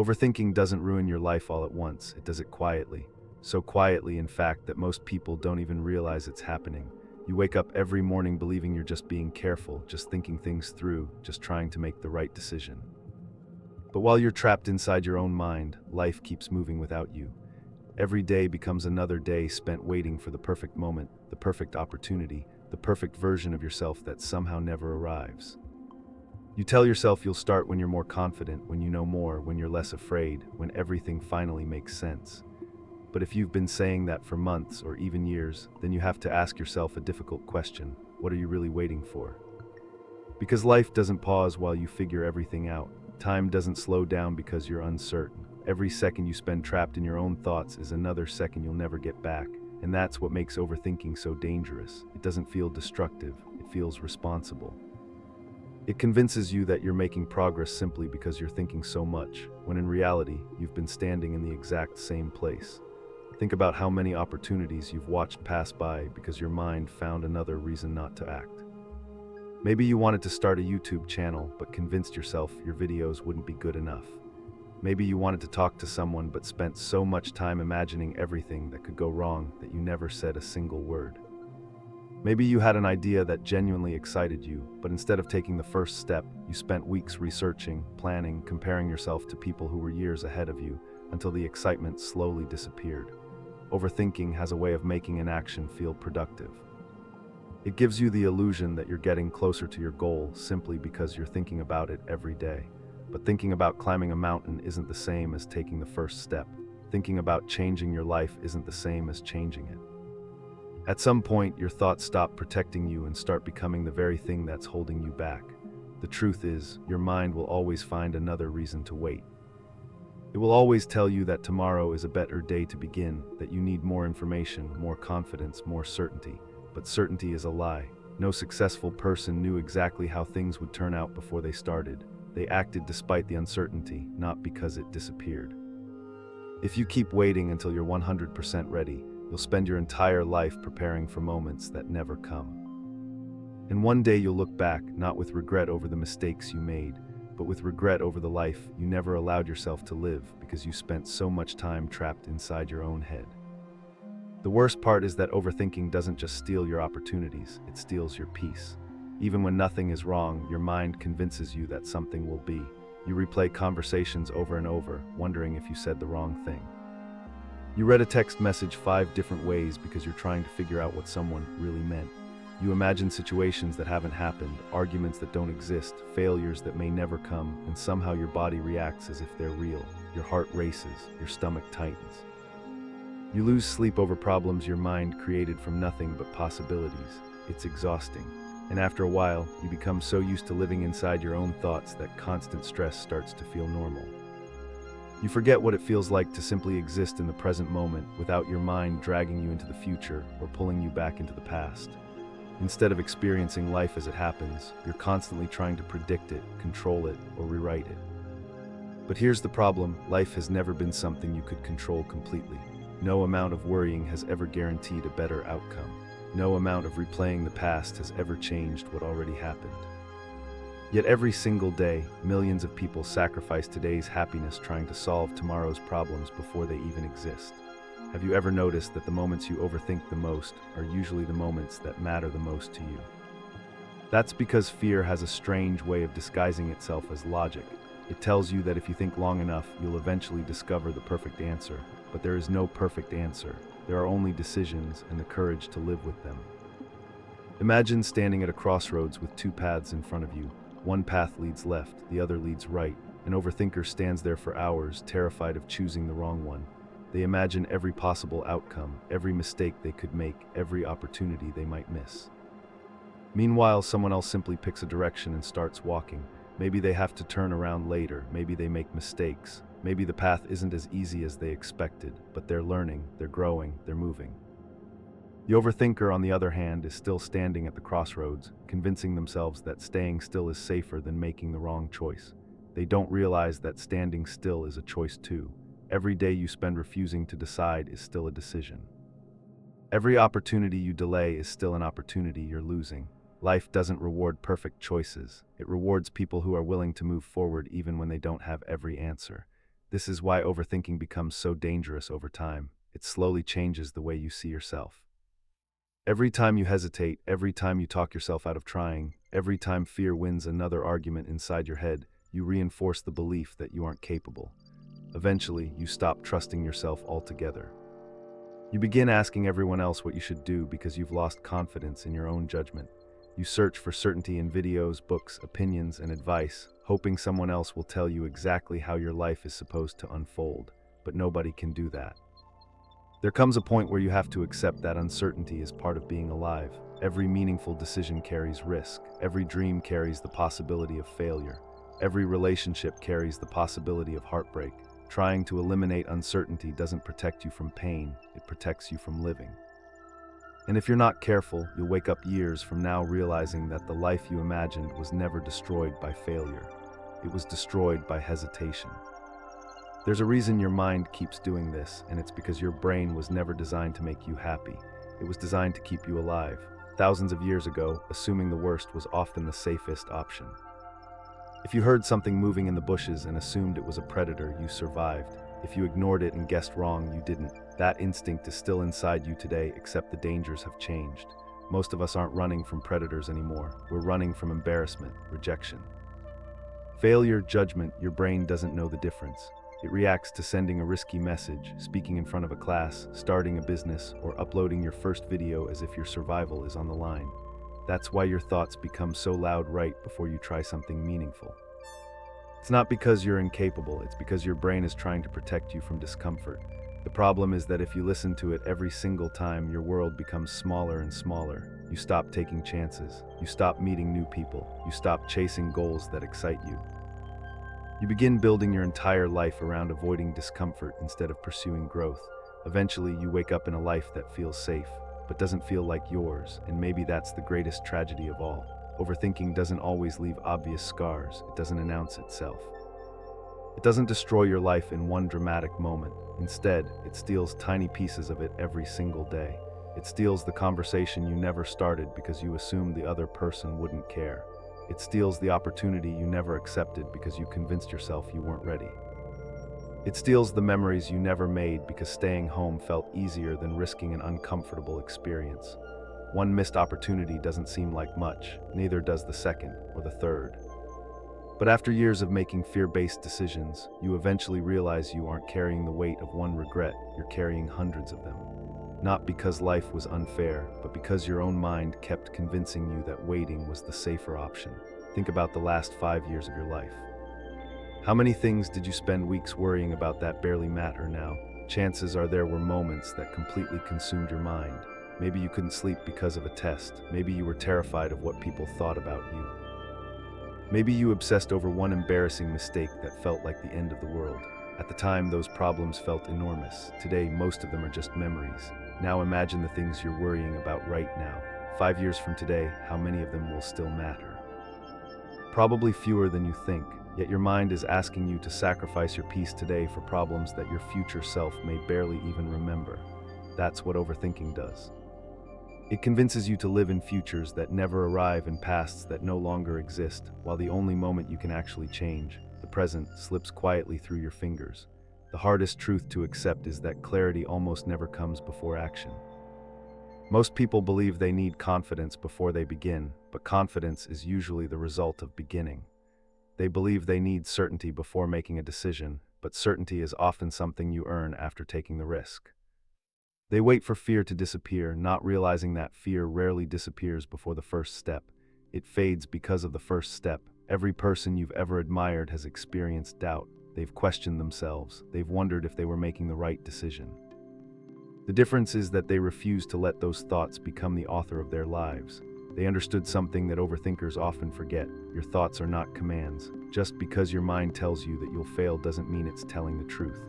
Overthinking doesn't ruin your life all at once, it does it quietly. So quietly, in fact, that most people don't even realize it's happening. You wake up every morning believing you're just being careful, just thinking things through, just trying to make the right decision. But while you're trapped inside your own mind, life keeps moving without you. Every day becomes another day spent waiting for the perfect moment, the perfect opportunity, the perfect version of yourself that somehow never arrives. You tell yourself you'll start when you're more confident, when you know more, when you're less afraid, when everything finally makes sense. But if you've been saying that for months or even years, then you have to ask yourself a difficult question. What are you really waiting for? Because life doesn't pause while you figure everything out. Time doesn't slow down because you're uncertain. Every second you spend trapped in your own thoughts is another second you'll never get back. And that's what makes overthinking so dangerous. It doesn't feel destructive, it feels responsible. It convinces you that you're making progress simply because you're thinking so much, when in reality, you've been standing in the exact same place. Think about how many opportunities you've watched pass by because your mind found another reason not to act. Maybe you wanted to start a YouTube channel, but convinced yourself your videos wouldn't be good enough. Maybe you wanted to talk to someone, but spent so much time imagining everything that could go wrong that you never said a single word. Maybe you had an idea that genuinely excited you, but instead of taking the first step, you spent weeks researching, planning, comparing yourself to people who were years ahead of you, until the excitement slowly disappeared. Overthinking has a way of making inaction feel productive. It gives you the illusion that you're getting closer to your goal simply because you're thinking about it every day. But thinking about climbing a mountain isn't the same as taking the first step. Thinking about changing your life isn't the same as changing it. At some point, your thoughts stop protecting you and start becoming the very thing that's holding you back. The truth is, your mind will always find another reason to wait. It will always tell you that tomorrow is a better day to begin, that you need more information, more confidence, more certainty. But certainty is a lie. No successful person knew exactly how things would turn out before they started. They acted despite the uncertainty, not because it disappeared. If you keep waiting until you're 100% ready, you'll spend your entire life preparing for moments that never come. And one day you'll look back, not with regret over the mistakes you made, but with regret over the life you never allowed yourself to live because you spent so much time trapped inside your own head. The worst part is that overthinking doesn't just steal your opportunities, it steals your peace. Even when nothing is wrong, your mind convinces you that something will be. You replay conversations over and over, wondering if you said the wrong thing. You read a text message 5 different ways because you're trying to figure out what someone really meant. You imagine situations that haven't happened, arguments that don't exist, failures that may never come, and somehow your body reacts as if they're real. Your heart races, your stomach tightens. You lose sleep over problems your mind created from nothing but possibilities. It's exhausting. And after a while, you become so used to living inside your own thoughts that constant stress starts to feel normal. You forget what it feels like to simply exist in the present moment without your mind dragging you into the future or pulling you back into the past. Instead of experiencing life as it happens, you're constantly trying to predict it, control it, or rewrite it. But here's the problem: life has never been something you could control completely. No amount of worrying has ever guaranteed a better outcome. No amount of replaying the past has ever changed what already happened. Yet every single day, millions of people sacrifice today's happiness trying to solve tomorrow's problems before they even exist. Have you ever noticed that the moments you overthink the most are usually the moments that matter the most to you? That's because fear has a strange way of disguising itself as logic. It tells you that if you think long enough, you'll eventually discover the perfect answer. But there is no perfect answer. There are only decisions and the courage to live with them. Imagine standing at a crossroads with 2 paths in front of you. One path leads left, the other leads right. An overthinker stands there for hours, terrified of choosing the wrong one. They imagine every possible outcome, every mistake they could make, every opportunity they might miss. Meanwhile, someone else simply picks a direction and starts walking. Maybe they have to turn around later, maybe they make mistakes. Maybe the path isn't as easy as they expected, but they're learning, they're growing, they're moving. The overthinker, on the other hand, is still standing at the crossroads, convincing themselves that staying still is safer than making the wrong choice. They don't realize that standing still is a choice too. Every day you spend refusing to decide is still a decision. Every opportunity you delay is still an opportunity you're losing. Life doesn't reward perfect choices. It rewards people who are willing to move forward even when they don't have every answer. This is why overthinking becomes so dangerous over time. It slowly changes the way you see yourself. Every time you hesitate, every time you talk yourself out of trying, every time fear wins another argument inside your head, you reinforce the belief that you aren't capable. Eventually, you stop trusting yourself altogether. You begin asking everyone else what you should do because you've lost confidence in your own judgment. You search for certainty in videos, books, opinions, and advice, hoping someone else will tell you exactly how your life is supposed to unfold, but nobody can do that. There comes a point where you have to accept that uncertainty is part of being alive. Every meaningful decision carries risk. Every dream carries the possibility of failure. Every relationship carries the possibility of heartbreak. Trying to eliminate uncertainty doesn't protect you from pain, it protects you from living. And if you're not careful, you'll wake up years from now realizing that the life you imagined was never destroyed by failure. It was destroyed by hesitation. There's a reason your mind keeps doing this, and it's because your brain was never designed to make you happy. It was designed to keep you alive. Thousands of years ago, assuming the worst was often the safest option. If you heard something moving in the bushes and assumed it was a predator, you survived. If you ignored it and guessed wrong, you didn't. That instinct is still inside you today, except the dangers have changed. Most of us aren't running from predators anymore. We're running from embarrassment, rejection. Failure, judgment, your brain doesn't know the difference. It reacts to sending a risky message, speaking in front of a class, starting a business, or uploading your first video as if your survival is on the line. That's why your thoughts become so loud right before you try something meaningful. It's not because you're incapable, it's because your brain is trying to protect you from discomfort. The problem is that if you listen to it every single time, your world becomes smaller and smaller. You stop taking chances. You stop meeting new people. You stop chasing goals that excite you. You begin building your entire life around avoiding discomfort instead of pursuing growth. Eventually, you wake up in a life that feels safe, but doesn't feel like yours, and maybe that's the greatest tragedy of all. Overthinking doesn't always leave obvious scars. It doesn't announce itself. It doesn't destroy your life in one dramatic moment. Instead, it steals tiny pieces of it every single day. It steals the conversation you never started because you assumed the other person wouldn't care. It steals the opportunity you never accepted because you convinced yourself you weren't ready. It steals the memories you never made because staying home felt easier than risking an uncomfortable experience. One missed opportunity doesn't seem like much, neither does the second or the third. But after years of making fear-based decisions, you eventually realize you aren't carrying the weight of one regret, you're carrying hundreds of them. Not because life was unfair, but because your own mind kept convincing you that waiting was the safer option. Think about the last 5 years of your life. How many things did you spend weeks worrying about that barely matter now? Chances are there were moments that completely consumed your mind. Maybe you couldn't sleep because of a test. Maybe you were terrified of what people thought about you. Maybe you obsessed over one embarrassing mistake that felt like the end of the world. At the time, those problems felt enormous. Today, most of them are just memories. Now imagine the things you're worrying about right now. 5 years from today, how many of them will still matter? Probably fewer than you think, yet your mind is asking you to sacrifice your peace today for problems that your future self may barely even remember. That's what overthinking does. It convinces you to live in futures that never arrive and pasts that no longer exist, while the only moment you can actually change, the present, slips quietly through your fingers. The hardest truth to accept is that clarity almost never comes before action. Most people believe they need confidence before they begin, but confidence is usually the result of beginning. They believe they need certainty before making a decision, but certainty is often something you earn after taking the risk. They wait for fear to disappear, not realizing that fear rarely disappears before the first step. It fades because of the first step. Every person you've ever admired has experienced doubt. They've questioned themselves. They've wondered if they were making the right decision. The difference is that they refuse to let those thoughts become the author of their lives. They understood something that overthinkers often forget. Your thoughts are not commands. Just because your mind tells you that you'll fail doesn't mean it's telling the truth.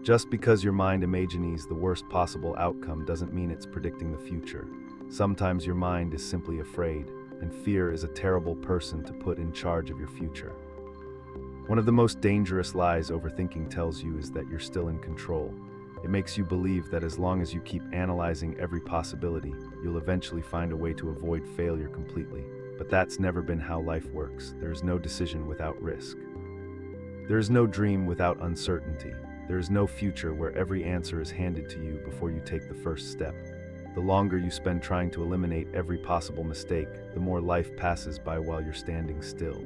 Just because your mind imagines the worst possible outcome doesn't mean it's predicting the future. Sometimes your mind is simply afraid, and fear is a terrible person to put in charge of your future. One of the most dangerous lies overthinking tells you is that you're still in control. It makes you believe that as long as you keep analyzing every possibility, you'll eventually find a way to avoid failure completely. But that's never been how life works. There is no decision without risk. There is no dream without uncertainty. There is no future where every answer is handed to you before you take the first step. The longer you spend trying to eliminate every possible mistake, the more life passes by while you're standing still.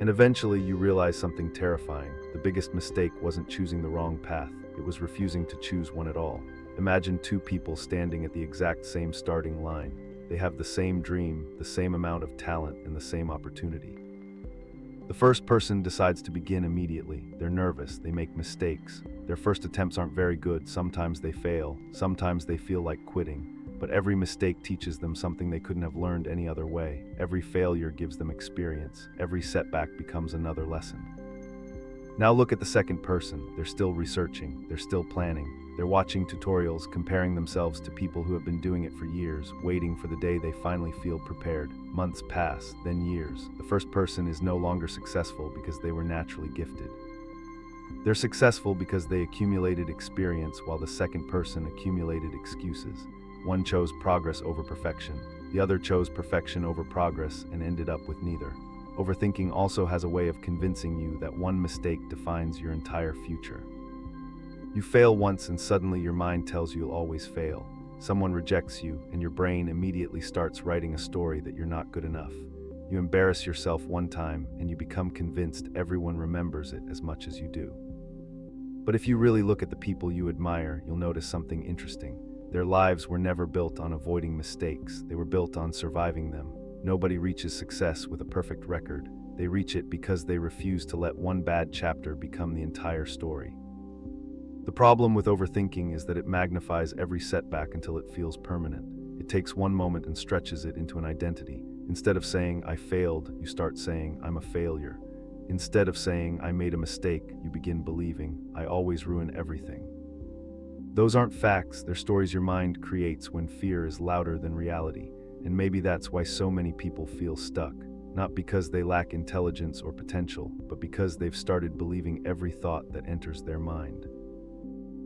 And eventually you realize something terrifying. The biggest mistake wasn't choosing the wrong path, it was refusing to choose one at all. Imagine two people standing at the exact same starting line. They have the same dream, the same amount of talent, and the same opportunity. The first person decides to begin immediately. They're nervous, they make mistakes. Their first attempts aren't very good, sometimes they fail, sometimes they feel like quitting. But every mistake teaches them something they couldn't have learned any other way. Every failure gives them experience. Every setback becomes another lesson. Now look at the second person. They're still researching, they're still planning. They're watching tutorials, comparing themselves to people who have been doing it for years, waiting for the day they finally feel prepared. Months pass, then years. The first person is no longer successful because they were naturally gifted. They're successful because they accumulated experience, while the second person accumulated excuses. One chose progress over perfection. The other chose perfection over progress and ended up with neither. Overthinking also has a way of convincing you that one mistake defines your entire future. You fail once and suddenly your mind tells you you'll always fail. Someone rejects you and your brain immediately starts writing a story that you're not good enough. You embarrass yourself one time and you become convinced everyone remembers it as much as you do. But if you really look at the people you admire, you'll notice something interesting. Their lives were never built on avoiding mistakes, they were built on surviving them. Nobody reaches success with a perfect record. They reach it because they refuse to let one bad chapter become the entire story. The problem with overthinking is that it magnifies every setback until it feels permanent. It takes one moment and stretches it into an identity. Instead of saying, "I failed," you start saying, "I'm a failure." Instead of saying, "I made a mistake," you begin believing, "I always ruin everything." Those aren't facts, they're stories your mind creates when fear is louder than reality. And maybe that's why so many people feel stuck. Not because they lack intelligence or potential, but because they've started believing every thought that enters their mind.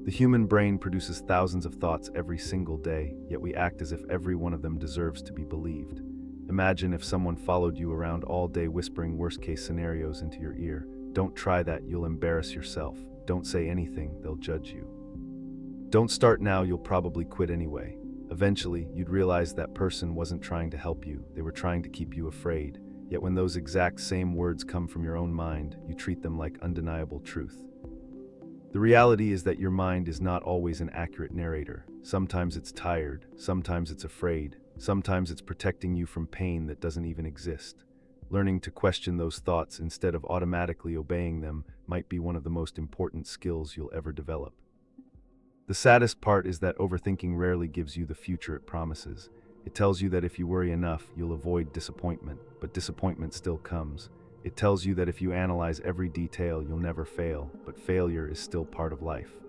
The human brain produces thousands of thoughts every single day, yet we act as if every one of them deserves to be believed. Imagine if someone followed you around all day whispering worst-case scenarios into your ear. Don't try that, you'll embarrass yourself. Don't say anything, they'll judge you. Don't start now, you'll probably quit anyway. Eventually, you'd realize that person wasn't trying to help you, they were trying to keep you afraid. Yet when those exact same words come from your own mind, you treat them like undeniable truth. The reality is that your mind is not always an accurate narrator. Sometimes it's tired, sometimes it's afraid, sometimes it's protecting you from pain that doesn't even exist. Learning to question those thoughts instead of automatically obeying them might be one of the most important skills you'll ever develop. The saddest part is that overthinking rarely gives you the future it promises. It tells you that if you worry enough, you'll avoid disappointment, but disappointment still comes. It tells you that if you analyze every detail, you'll never fail, but failure is still part of life.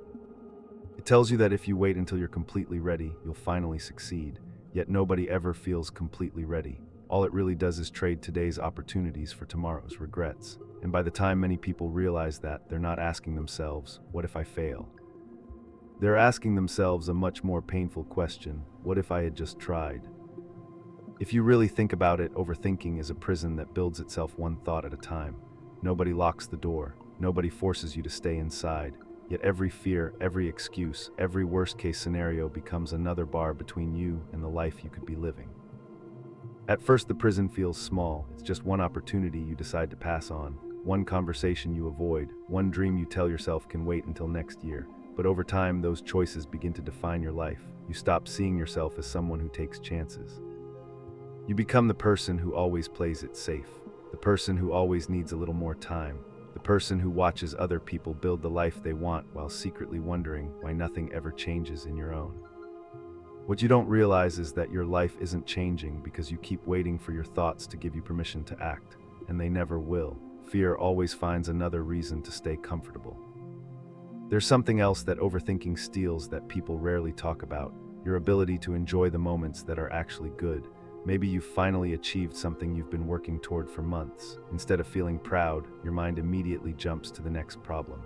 It tells you that if you wait until you're completely ready, you'll finally succeed, yet nobody ever feels completely ready. All it really does is trade today's opportunities for tomorrow's regrets. And by the time many people realize that, they're not asking themselves, "What if I fail?" They're asking themselves a much more painful question: what if I had just tried? If you really think about it, overthinking is a prison that builds itself one thought at a time. Nobody locks the door, nobody forces you to stay inside, yet every fear, every excuse, every worst-case scenario becomes another bar between you and the life you could be living. At first the prison feels small, it's just one opportunity you decide to pass on, one conversation you avoid, one dream you tell yourself can wait until next year. But over time, those choices begin to define your life. You stop seeing yourself as someone who takes chances. You become the person who always plays it safe, the person who always needs a little more time, the person who watches other people build the life they want while secretly wondering why nothing ever changes in your own. What you don't realize is that your life isn't changing because you keep waiting for your thoughts to give you permission to act, and they never will. Fear always finds another reason to stay comfortable. There's something else that overthinking steals that people rarely talk about: your ability to enjoy the moments that are actually good. Maybe you've finally achieved something you've been working toward for months. Instead of feeling proud, your mind immediately jumps to the next problem.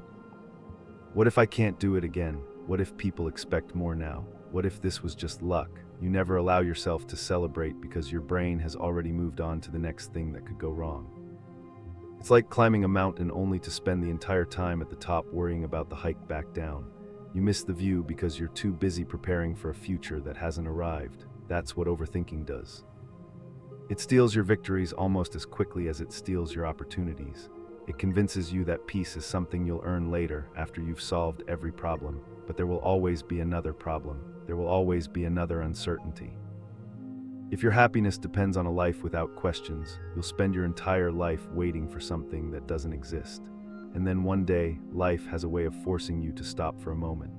What if I can't do it again? What if people expect more now? What if this was just luck? You never allow yourself to celebrate because your brain has already moved on to the next thing that could go wrong. It's like climbing a mountain only to spend the entire time at the top worrying about the hike back down. You miss the view because you're too busy preparing for a future that hasn't arrived. That's what overthinking does. It steals your victories almost as quickly as it steals your opportunities. It convinces you that peace is something you'll earn later after you've solved every problem, but there will always be another problem. There will always be another uncertainty. If your happiness depends on a life without questions, you'll spend your entire life waiting for something that doesn't exist. And then one day, life has a way of forcing you to stop for a moment.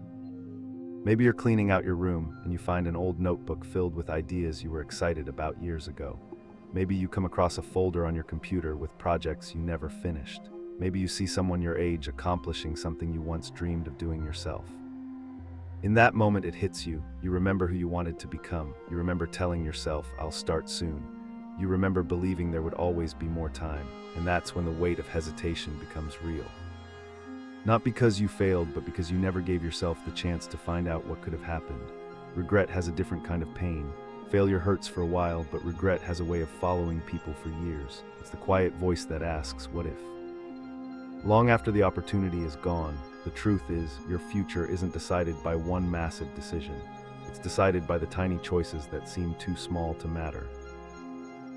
Maybe you're cleaning out your room and you find an old notebook filled with ideas you were excited about years ago. Maybe you come across a folder on your computer with projects you never finished. Maybe you see someone your age accomplishing something you once dreamed of doing yourself. In that moment it hits you. You remember who you wanted to become. You remember telling yourself, "I'll start soon." You remember believing there would always be more time. And that's when the weight of hesitation becomes real. Not because you failed, but because you never gave yourself the chance to find out what could have happened. Regret has a different kind of pain. Failure hurts for a while, but regret has a way of following people for years. It's the quiet voice that asks, "What if?" Long after the opportunity is gone, the truth is, your future isn't decided by one massive decision. It's decided by the tiny choices that seem too small to matter.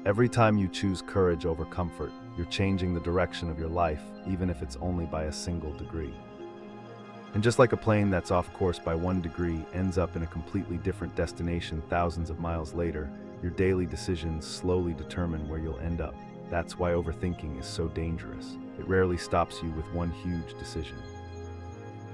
Every time you choose courage over comfort, you're changing the direction of your life, even if it's only by a single degree. And just like a plane that's off course by 1 degree ends up in a completely different destination thousands of miles later, your daily decisions slowly determine where you'll end up. That's why overthinking is so dangerous. It rarely stops you with one huge decision.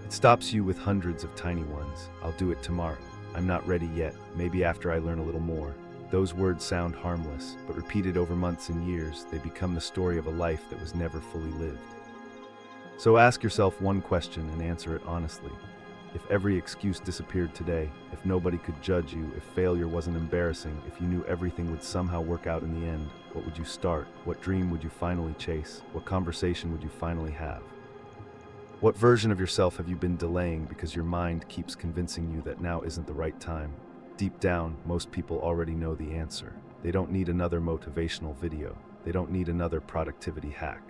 It stops you with hundreds of tiny ones. "I'll do it tomorrow. I'm not ready yet. Maybe after I learn a little more." Those words sound harmless, but repeated over months and years, they become the story of a life that was never fully lived. So ask yourself one question and answer it honestly. If every excuse disappeared today, if nobody could judge you, if failure wasn't embarrassing, if you knew everything would somehow work out in the end, what would you start? What dream would you finally chase? What conversation would you finally have? What version of yourself have you been delaying because your mind keeps convincing you that now isn't the right time? Deep down, most people already know the answer. They don't need another motivational video. They don't need another productivity hack.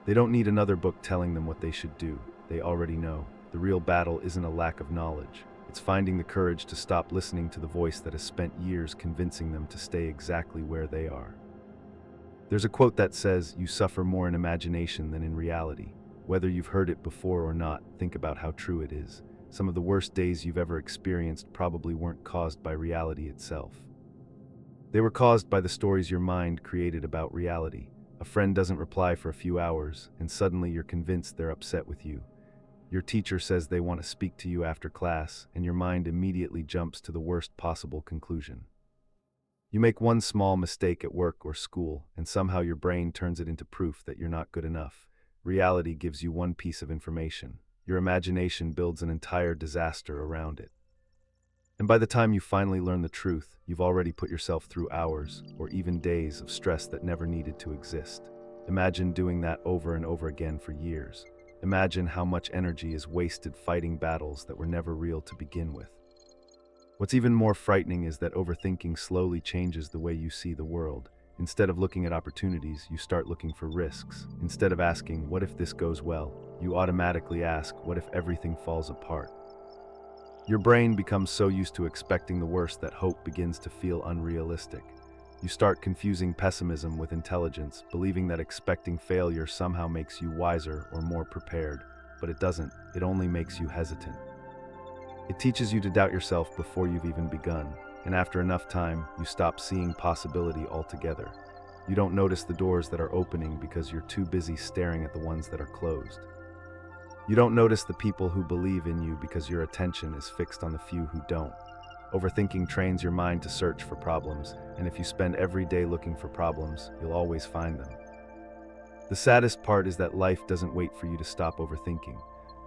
They don't need another book telling them what they should do. They already know. The real battle isn't a lack of knowledge. It's finding the courage to stop listening to the voice that has spent years convincing them to stay exactly where they are. There's a quote that says, "You suffer more in imagination than in reality." Whether you've heard it before or not, think about how true it is. Some of the worst days you've ever experienced probably weren't caused by reality itself. They were caused by the stories your mind created about reality. A friend doesn't reply for a few hours, and suddenly you're convinced they're upset with you. Your teacher says they want to speak to you after class, and your mind immediately jumps to the worst possible conclusion. You make one small mistake at work or school, and somehow your brain turns it into proof that you're not good enough. Reality gives you one piece of information. Your imagination builds an entire disaster around it. And by the time you finally learn the truth, you've already put yourself through hours, or even days, of stress that never needed to exist. Imagine doing that over and over again for years. Imagine how much energy is wasted fighting battles that were never real to begin with. What's even more frightening is that overthinking slowly changes the way you see the world. Instead of looking at opportunities, you start looking for risks. Instead of asking, "What if this goes well?" you automatically ask, "What if everything falls apart?" Your brain becomes so used to expecting the worst that hope begins to feel unrealistic. You start confusing pessimism with intelligence, believing that expecting failure somehow makes you wiser or more prepared. But it doesn't. It only makes you hesitant. It teaches you to doubt yourself before you've even begun. And after enough time, you stop seeing possibility altogether. You don't notice the doors that are opening because you're too busy staring at the ones that are closed. You don't notice the people who believe in you because your attention is fixed on the few who don't. Overthinking trains your mind to search for problems, and if you spend every day looking for problems, you'll always find them. The saddest part is that life doesn't wait for you to stop overthinking.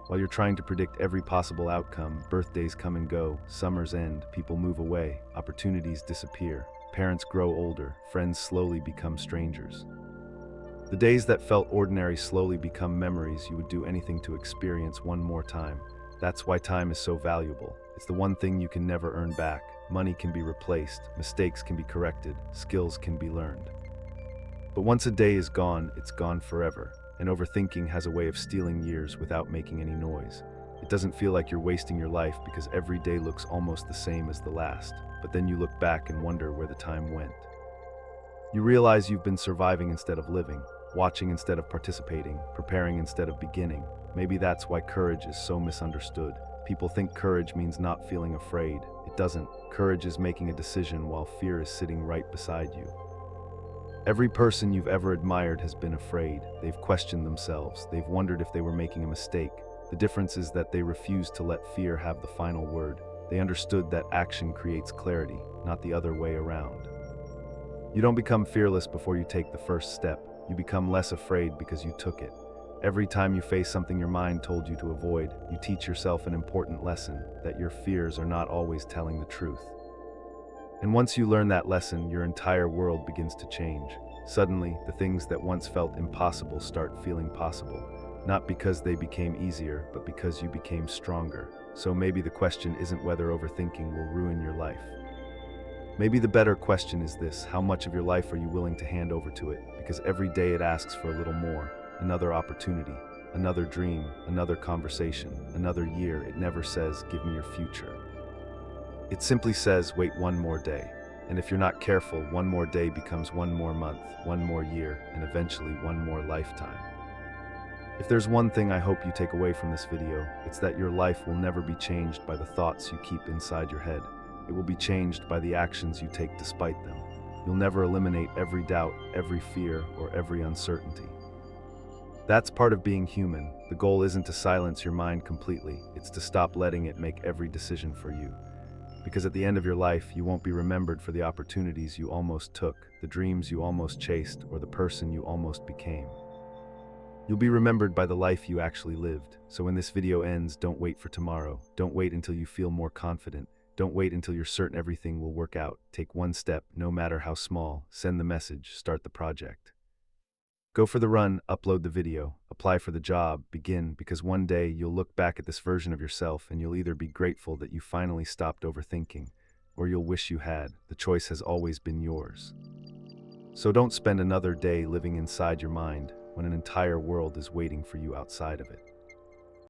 While you're trying to predict every possible outcome, birthdays come and go, summers end, people move away, opportunities disappear, parents grow older, friends slowly become strangers. The days that felt ordinary slowly become memories you would do anything to experience one more time. That's why time is so valuable. It's the one thing you can never earn back. Money can be replaced, mistakes can be corrected, skills can be learned. But once a day is gone, it's gone forever. And overthinking has a way of stealing years without making any noise. It doesn't feel like you're wasting your life because every day looks almost the same as the last. But then you look back and wonder where the time went. You realize you've been surviving instead of living, watching instead of participating, preparing instead of beginning. Maybe that's why courage is so misunderstood. People think courage means not feeling afraid. It doesn't. Courage is making a decision while fear is sitting right beside you. Every person you've ever admired has been afraid. They've questioned themselves. They've wondered if they were making a mistake. The difference is that they refused to let fear have the final word. They understood that action creates clarity, not the other way around. You don't become fearless before you take the first step. You become less afraid because you took it. Every time you face something your mind told you to avoid, you teach yourself an important lesson, that your fears are not always telling the truth. And once you learn that lesson, your entire world begins to change. Suddenly, the things that once felt impossible start feeling possible. Not because they became easier, but because you became stronger. So maybe the question isn't whether overthinking will ruin your life. Maybe the better question is this: how much of your life are you willing to hand over to it? Because every day it asks for a little more, another opportunity, another dream, another conversation, another year. It never says, "Give me your future." It simply says, "Wait one more day." And if you're not careful, one more day becomes one more month, one more year, and eventually one more lifetime. If there's one thing I hope you take away from this video, it's that your life will never be changed by the thoughts you keep inside your head. It will be changed by the actions you take despite them. You'll never eliminate every doubt, every fear, or every uncertainty. That's part of being human. The goal isn't to silence your mind completely, it's to stop letting it make every decision for you. Because at the end of your life, you won't be remembered for the opportunities you almost took, the dreams you almost chased, or the person you almost became. You'll be remembered by the life you actually lived. So when this video ends, don't wait for tomorrow. Don't wait until you feel more confident. Don't wait until you're certain everything will work out. Take one step, no matter how small. Send the message, start the project. Go for the run, upload the video, apply for the job, begin, because one day you'll look back at this version of yourself and you'll either be grateful that you finally stopped overthinking, or you'll wish you had. The choice has always been yours. So don't spend another day living inside your mind when an entire world is waiting for you outside of it.